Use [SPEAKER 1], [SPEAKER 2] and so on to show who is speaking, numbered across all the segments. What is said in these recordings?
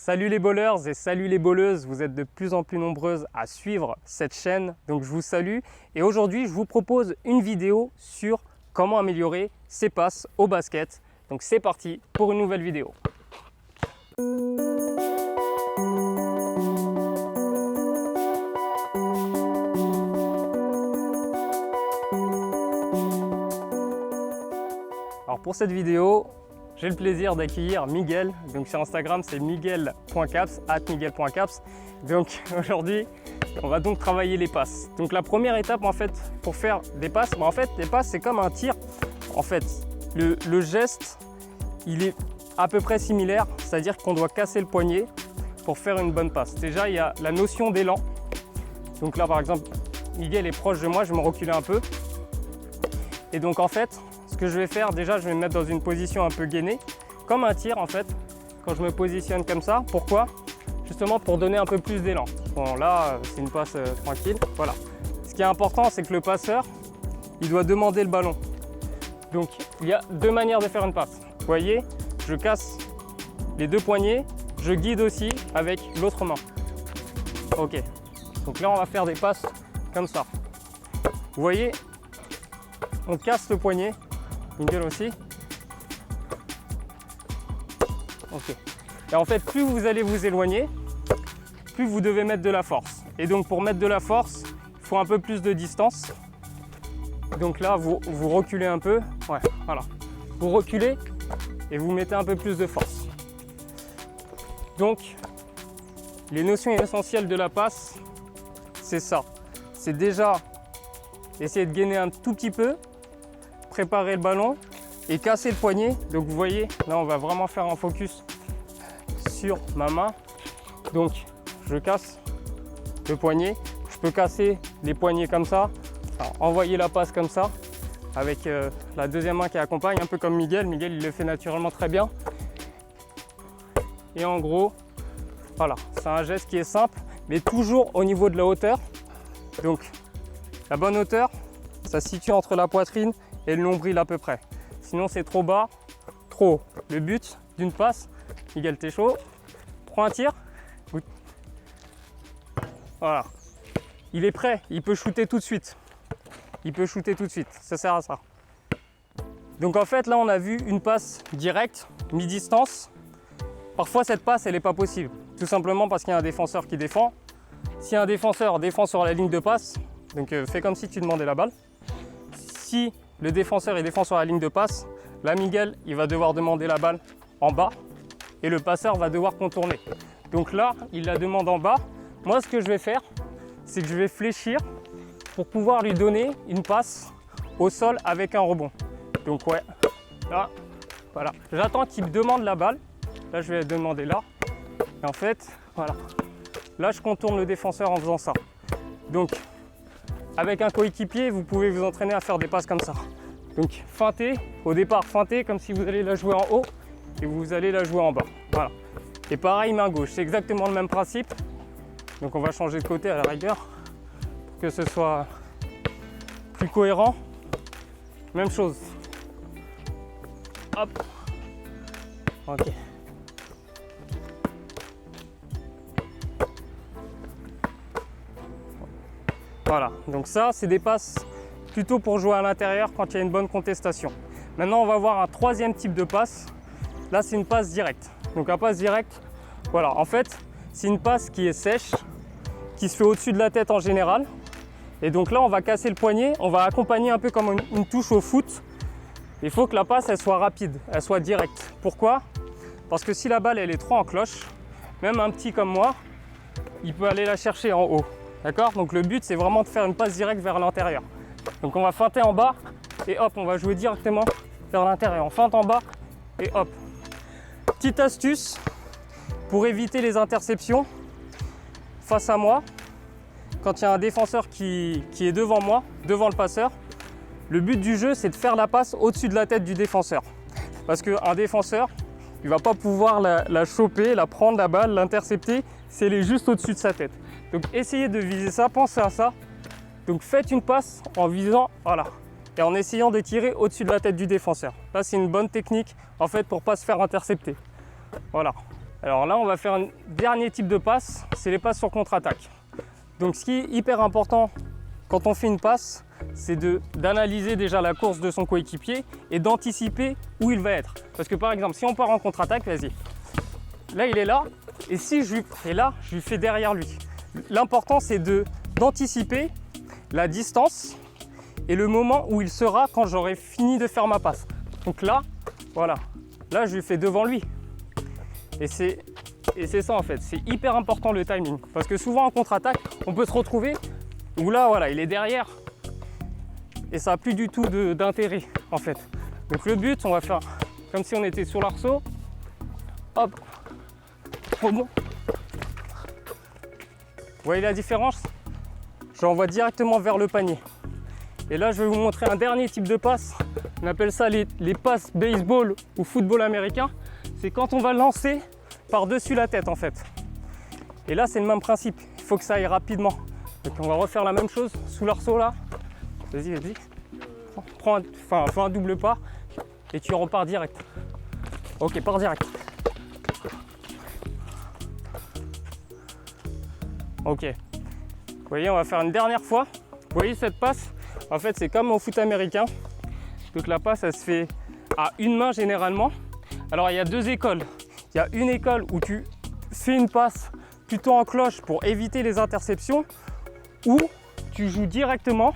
[SPEAKER 1] Salut les bowlers et salut les bowleuses, vous êtes de plus en plus nombreuses à suivre cette chaîne, donc je vous salue. Et aujourd'hui, je vous propose une vidéo sur comment améliorer ses passes au basket. Donc c'est parti pour une nouvelle vidéo. Alors pour cette vidéo, j'ai le plaisir d'accueillir Miguel. Donc sur Instagram, c'est miguel.caps, @miguel.caps. Donc aujourd'hui, on va donc travailler les passes. Donc la première étape en fait pour faire des passes, les passes c'est comme un tir. En fait, le geste, il est à peu près similaire, c'est-à-dire qu'on doit casser le poignet pour faire une bonne passe. Déjà, il y a la notion d'élan. Donc là, par exemple, Miguel est proche de moi, je vais me reculer un peu. Et donc en fait, ce que je vais faire, déjà, je vais me mettre dans une position un peu gainée, comme un tir en fait, quand je me positionne comme ça. Pourquoi? Justement pour donner un peu plus d'élan. Bon là, c'est une passe tranquille, voilà. Ce qui est important, c'est que le passeur, il doit demander le ballon. Donc, il y a deux manières de faire une passe. Vous voyez, je casse les deux poignets, je guide aussi avec l'autre main. Ok, donc là, on va faire des passes comme ça. Vous voyez, on casse le poignet. Miguel aussi. Ok. Et en fait, plus vous allez vous éloigner, plus vous devez mettre de la force. Et donc pour mettre de la force, il faut un peu plus de distance. Donc là, vous reculez un peu. Ouais, voilà. Vous reculez et vous mettez un peu plus de force. Donc, les notions essentielles de la passe, c'est ça. C'est déjà essayer de gainer un tout petit peu, préparer le ballon et casser le poignet. Donc vous voyez, là on va vraiment faire un focus sur ma main. Donc je casse le poignet. Je peux casser les poignets comme ça. Alors, envoyer la passe comme ça avec la deuxième main qui accompagne, un peu comme Miguel. Miguel, il le fait naturellement très bien. Et en gros, voilà, c'est un geste qui est simple, mais toujours au niveau de la hauteur. Donc la bonne hauteur, ça se situe entre la poitrine et le nombril à peu près. Sinon c'est trop bas, trop haut. Le but d'une passe, Miguel, t'es chaud, prends un tir. Voilà. Il est prêt, il peut shooter tout de suite. Il peut shooter tout de suite, ça sert à ça. Donc en fait là on a vu une passe directe, mi-distance. Parfois cette passe elle n'est pas possible. Tout simplement parce qu'il y a un défenseur qui défend. Si un défenseur défend sur la ligne de passe, donc fais comme si tu demandais la balle. Si le défenseur il défend sur la ligne de passe, là Miguel il va devoir demander la balle en bas et le passeur va devoir contourner. Donc là il la demande en bas. Moi ce que je vais faire, c'est que je vais fléchir pour pouvoir lui donner une passe au sol avec un rebond. Donc ouais, là, voilà. J'attends qu'il me demande la balle. Là je vais demander là. Et en fait, voilà. Là je contourne le défenseur en faisant ça. Donc avec un coéquipier, vous pouvez vous entraîner à faire des passes comme ça. Donc feinter, au départ feinter comme si vous allez la jouer en haut et vous allez la jouer en bas. Voilà. Et pareil main gauche, c'est exactement le même principe. Donc on va changer de côté à la rigueur pour que ce soit plus cohérent. Même chose. Hop. Ok. Voilà, donc ça c'est des passes plutôt pour jouer à l'intérieur quand il y a une bonne contestation. Maintenant on va voir un troisième type de passe. Là c'est une passe directe. Donc la passe directe, voilà, en fait c'est une passe qui est sèche, qui se fait au-dessus de la tête en général. Et donc là on va casser le poignet, on va accompagner un peu comme une touche au foot. Il faut que la passe elle soit rapide, elle soit directe. Pourquoi? Parce que si la balle elle est trop en cloche, même un petit comme moi, il peut aller la chercher en haut. D'accord? Donc le but c'est vraiment de faire une passe directe vers l'intérieur. Donc on va feinter en bas et hop, on va jouer directement vers l'intérieur. On feinte en bas et hop. Petite astuce pour éviter les interceptions face à moi. Quand il y a un défenseur qui est devant moi, devant le passeur, le but du jeu c'est de faire la passe au-dessus de la tête du défenseur. Parce qu'un défenseur, il ne va pas pouvoir la choper, la prendre la balle, l'intercepter si elle est juste au-dessus de sa tête. Donc essayez de viser ça, pensez à ça. Donc faites une passe en visant, voilà, et en essayant de tirer au-dessus de la tête du défenseur. Là c'est une bonne technique en fait pour ne pas se faire intercepter. Voilà. Alors là, on va faire un dernier type de passe, c'est les passes sur contre-attaque. Donc ce qui est hyper important quand on fait une passe, c'est d'analyser déjà la course de son coéquipier et d'anticiper où il va être. Parce que par exemple, si on part en contre-attaque, vas-y. Là, il est là, et si je lui fais derrière lui. L'important, c'est d'anticiper la distance et le moment où il sera quand j'aurai fini de faire ma passe. Donc là, voilà. Là, je lui fais devant lui. Et c'est ça en fait, c'est hyper important le timing. Parce que souvent en contre-attaque, on peut se retrouver où là, voilà, il est derrière. Et ça n'a plus du tout d'intérêt en fait. Donc le but, on va faire comme si on était sur l'arceau. Hop, rebond. Vous voyez la différence? J'envoie directement vers le panier. Et là, je vais vous montrer un dernier type de passe. On appelle ça les passes baseball ou football américain. C'est quand on va lancer par-dessus la tête en fait. Et là, c'est le même principe. Il faut que ça aille rapidement. Donc on va refaire la même chose sous l'arceau là. Vas-y, vas-y. Fais un double pas et tu repars direct. Ok, pars direct. Ok. Vous voyez, on va faire une dernière fois. Vous voyez cette passe? En fait, c'est comme au foot américain. Donc la passe, elle se fait à une main généralement. Alors il y a deux écoles. Il y a une école où tu fais une passe plutôt en cloche pour éviter les interceptions, ou tu joues directement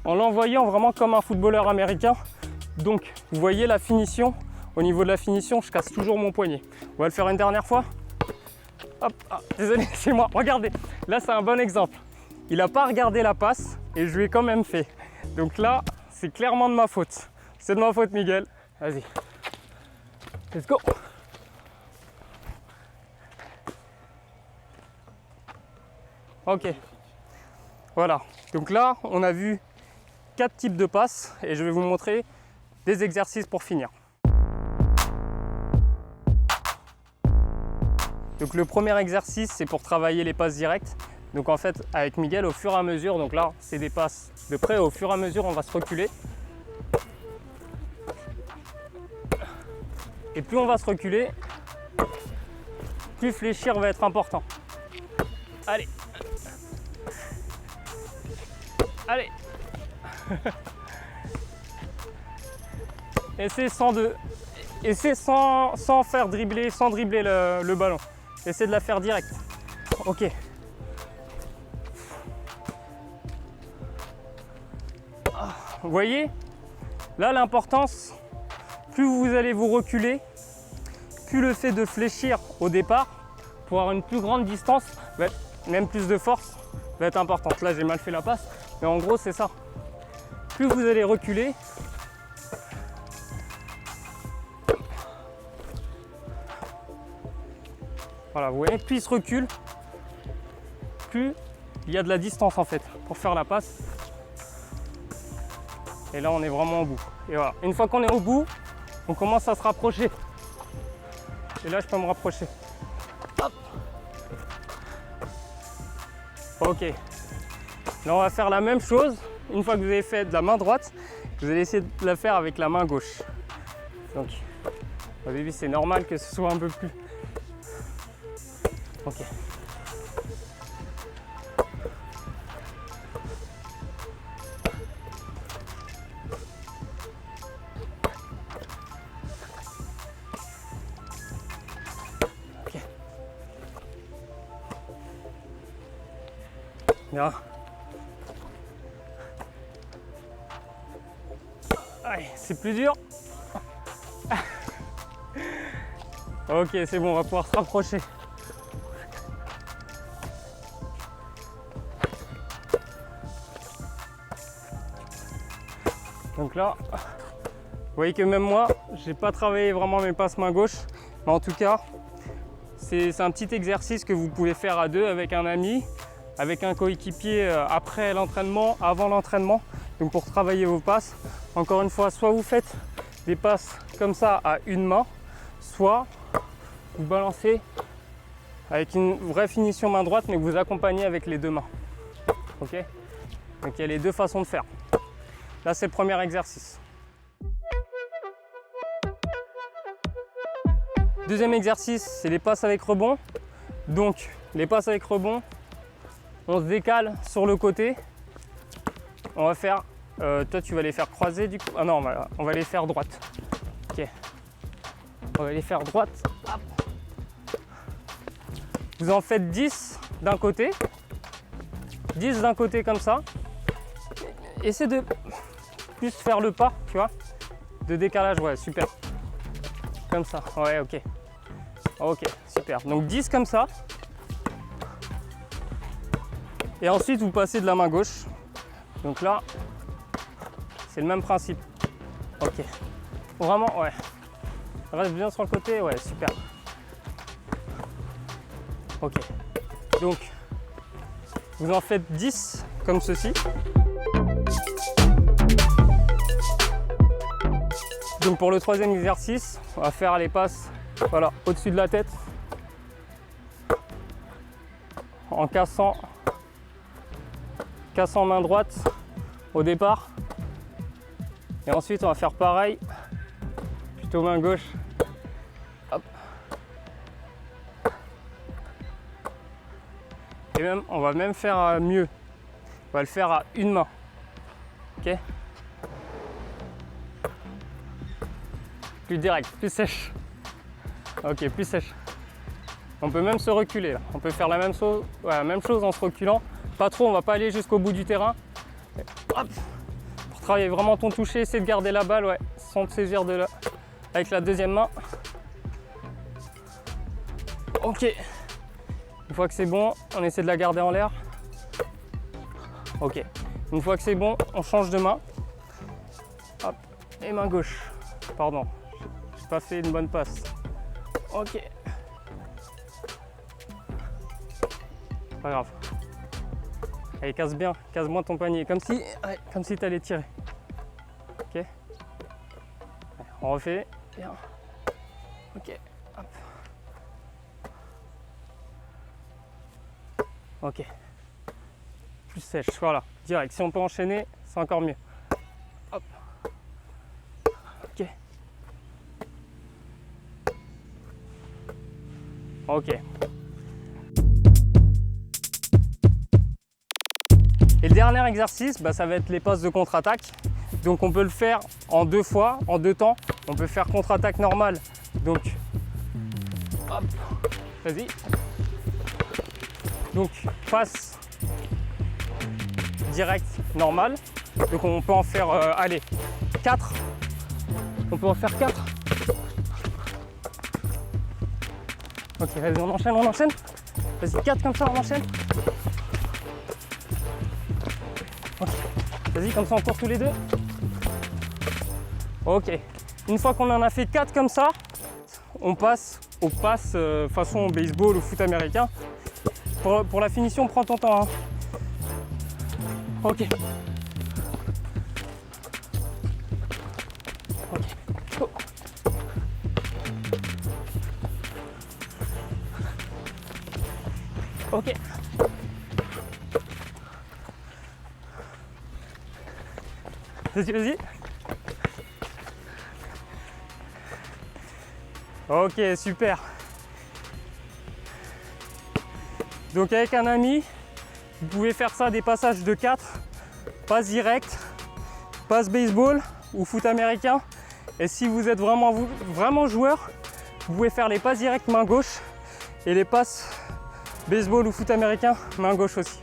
[SPEAKER 1] en l'envoyant vraiment comme un footballeur américain. Donc vous voyez la finition. Au niveau de la finition, je casse toujours mon poignet. On va le faire une dernière fois. Hop, ah, désolé, c'est moi. Regardez, là c'est un bon exemple. Il n'a pas regardé la passe et je lui ai quand même fait. Donc là, c'est clairement de ma faute. C'est de ma faute, Miguel. Vas-y. Let's go. Ok. Voilà. Donc là, on a vu 4 types de passes et je vais vous montrer des exercices pour finir. Donc le premier exercice, c'est pour travailler les passes directes. Donc en fait, avec Miguel, au fur et à mesure, donc là, c'est des passes de près, au fur et à mesure, on va se reculer. Et plus on va se reculer, plus fléchir va être important. Allez. Allez. Essayez sans faire dribbler, sans dribbler le ballon. Essayez de la faire direct. Ok. Vous voyez, là l'importance, plus vous allez vous reculer, plus le fait de fléchir au départ pour avoir une plus grande distance, même plus de force, va être importante. Là j'ai mal fait la passe, mais en gros c'est ça. Plus vous allez reculer, voilà, vous voyez, plus il se recule, plus il y a de la distance en fait pour faire la passe. Et là, on est vraiment au bout. Et voilà, une fois qu'on est au bout, on commence à se rapprocher. Et là, je peux me rapprocher. Hop. Ok. Là, on va faire la même chose. Une fois que vous avez fait de la main droite, vous allez essayer de la faire avec la main gauche. Donc, au début, c'est normal que ce soit un peu plus... Ok. Bien. Allez, c'est plus dur. Ok, c'est bon, on va pouvoir se rapprocher. Donc là, vous voyez que même moi, j'ai pas travaillé vraiment mes passes main gauche, mais en tout cas, c'est un petit exercice que vous pouvez faire à deux avec un ami, avec un coéquipier après l'entraînement, avant l'entraînement, donc pour travailler vos passes. Encore une fois, soit vous faites des passes comme ça à une main, soit vous balancez avec une vraie finition main droite, mais que vous accompagnez avec les deux mains. Ok? Donc il y a les deux façons de faire. Là, c'est le premier exercice. Deuxième exercice, c'est les passes avec rebond. Donc les passes avec rebond, on se décale sur le côté. On va faire, toi tu vas les faire croiser du coup. Ah non, on va les faire droite. Ok. On va les faire droite. Hop. Vous en faites 10 d'un côté. 10 d'un côté comme ça. Essayez de plus faire le pas, tu vois. De décalage, ouais, super. Comme ça, ouais, ok. Ok, super. Donc 10 comme ça. Et ensuite, vous passez de la main gauche. Donc là, c'est le même principe. Ok. Vraiment, ouais. Reste bien sur le côté, ouais, super. Ok. Donc, vous en faites 10 comme ceci. Donc pour le troisième exercice, on va faire les passes, voilà, au-dessus de la tête. En cassant main droite au départ. Et ensuite, on va faire pareil, plutôt main gauche. Hop. Et même, on va même faire mieux. On va le faire à une main. Ok. Plus direct, plus sèche. Ok, plus sèche. On peut même se reculer là. On peut faire la même chose en se reculant. Pas trop, on va pas aller jusqu'au bout du terrain. Hop. Pour travailler vraiment ton toucher, essayer de garder la balle, ouais, sans te saisir de là. Avec la deuxième main. Ok. Une fois que c'est bon, on essaie de la garder en l'air. Ok. Une fois que c'est bon, on change de main. Hop. Et main gauche. Pardon. J'ai pas fait une bonne passe. Ok. Pas grave. Allez, casse-moi ton panier, comme si tu allais tirer. Ok. Allez, on refait. Bien. Ok. Hop. Ok. Plus sèche, voilà. Direct. Si on peut enchaîner, c'est encore mieux. Hop. Ok. Ok. Et le dernier exercice, ça va être les passes de contre-attaque. Donc on peut le faire en deux fois, en deux temps. On peut faire contre-attaque normale. Donc, hop, vas-y. Donc passe direct normale. Donc on peut en faire, allez, 4. On peut en faire 4. Ok, vas-y, on enchaîne. Vas-y, 4 comme ça, on enchaîne. Okay. Vas-y, comme ça on court tous les deux. Ok. Une fois qu'on en a fait 4 comme ça, on passe aux passes façon baseball ou foot américain. Pour la finition, prends ton temps. Hein. Ok. Ok. Oh. Ok. Vas-y. Ok, super. Donc avec un ami, vous pouvez faire ça des passages de 4, passe directe, passe baseball ou foot américain. Et si vous êtes vraiment joueur, vous pouvez faire les passes directes main gauche et les passes baseball ou foot américain main gauche aussi.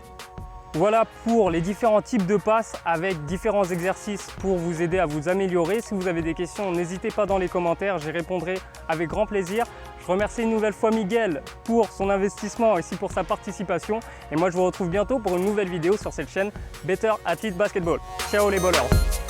[SPEAKER 1] Voilà pour les différents types de passes avec différents exercices pour vous aider à vous améliorer. Si vous avez des questions, n'hésitez pas dans les commentaires, j'y répondrai avec grand plaisir. Je remercie une nouvelle fois Miguel pour son investissement et aussi pour sa participation. Et moi, je vous retrouve bientôt pour une nouvelle vidéo sur cette chaîne Better Athlete Basketball. Ciao les ballers!